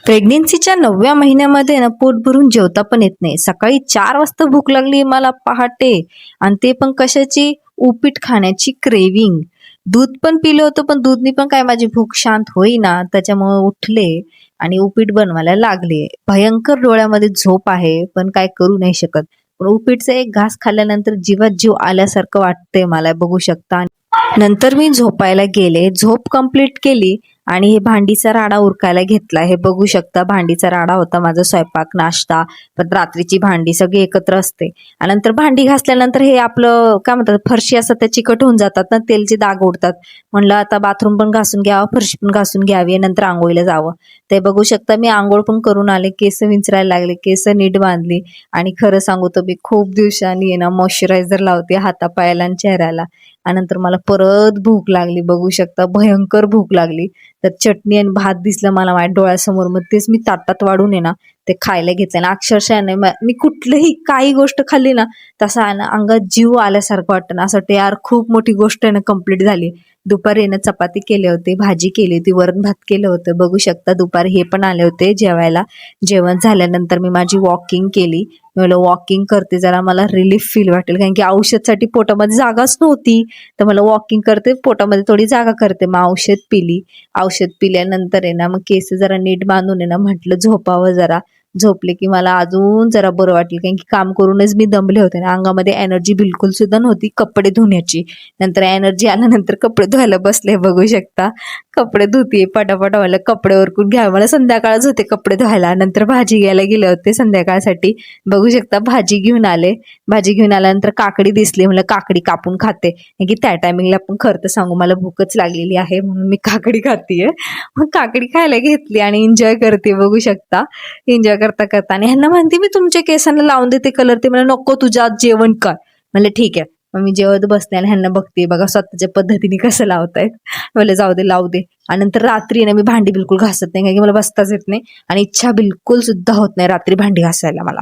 प्रेग्नेन्सीच्या 9व्या महिन्यामध्ये ना पोट भरून जेवता पण येत नाही. सकाळी 4 वाजता भूक लागली मला पहाटे आणि ते पण कशाची? उपीट खाण्याची क्रेविंग. दूध पण पिलं होतं, पण दूधनी पण काय माझी भूक शांत होईना. त्याच्यामुळे उठले आणि उपीट बनवायला लागले. भयंकर डोळ्यामध्ये झोप आहे, पण काय करू नाही शकत. पण उपीटचा एक घास खाल्ल्यानंतर जीवात जीव आल्यासारखं वाटतंय मला, बघू शकता. नंतर मी झोपायला गेले, झोप कंप्लीट केली आणि हे भांडीचा राडा उरकायला घेतला. हे बघू शकता, भांडीचा राडा होता माझा, स्वयंपाक, नाश्ता, पण रात्रीची भांडी सगळी एकत्र असते. आणि नंतर भांडी घासल्यानंतर हे आपलं काय म्हणतात, फरशी असतात त्या चिकट होऊन जातात ना, तेलचे डाग उडतात. म्हणलं आता बाथरूम पण घासून घ्यावं, फरशी पण घासून घ्यावी, नंतर आंघोळीला जावं. ते बघू शकता, मी आंघोळ पण करून आले, केस विंचरायला लागले, केस नीट बांधली. आणि खरं सांगू तर मी खूप दिवसांनी आहे ना मॉइश्चरायझर लावते हातापायाला आणि चेहऱ्याला. आणि नंतर मला परत भूक लागली, बघू शकता, भयंकर भूक लागली. तर चटणी आणि भात दिसलं मला माझ्या डोळ्यासमोर, मग तेच मी ताटात वाढून आहे ना ते खायला घेतलं. आणि अक्षरशः नाही मी कुठलीही काही गोष्ट खाल्ली ना, तसं आहे ना अंगात जीव आल्यासारखं वाटतं ना, असं वाटतं यार खूप मोठी गोष्ट आहे ना कंप्लीट झाली. दुपारी ना चपाती केली होती, भाजी केली होती, वरण भात केलं होतं, बघू शकता. दुपारी हे पण आले होते जेवायला. जेवण झाल्यानंतर मी माझी वॉकिंग केली. मला वॉकिंग करते, जरा मला रिलीफ फील वाटेल, कारण की औषधसाठी पोटामध्ये जागाच नव्हती. तर मला वॉकिंग करते, पोटामध्ये थोडी जागा करते. मग औषध पिली. औषध पिल्यानंतर आहे ना मग केस जरा नीट बांधून आहे ना म्हटलं झोपावं जरा. झोपले की मला अजून जरा बरं वाटेल, कारण की काम करूनच मी दमले होते ना, अंगामध्ये एनर्जी बिलकुल सुद्धा नव्हती कपडे धुण्याची. नंतर एनर्जी आल्यानंतर कपडे धुवायला बसले, बघू शकता. कपडे धुते पटापट, व्हायला कपडे उरकून घ्यावे, मला संध्याकाळच होते कपडे धुवायला. नंतर भाजी घ्यायला गेले होते संध्याकाळसाठी, बघू शकता. भाजी घेऊन आले. भाजी घेऊन आल्यानंतर काकडी दिसली, म्हणलं काकडी कापून खाते, कारण की त्या टायमिंगला पण खरं तर सांगू मला भूकच लागलेली आहे, म्हणून मी काकडी खातीये. मग काकडी खायला घेतली आणि एन्जॉय करते, बघू शकता. एन्जॉय करता करता आणि ह्यांना म्हणते मी तुमच्या केसांना लावून देते कलर, ते मला नको, तुझ्या जेवण कर. म्हणलं ठीक आहे. मग मी जेवत बसते आणि ह्यांना बघते, बघा स्वतःच्या पद्धतीने कसं लावतायत. मला जाऊ दे, लावू दे. आणि नंतर रात्री ना मी भांडी बिलकुल घासत नाही, कारण की मला बसताच येत नाही आणि इच्छा बिलकुल सुद्धा होत नाही रात्री भांडी घासायला मला.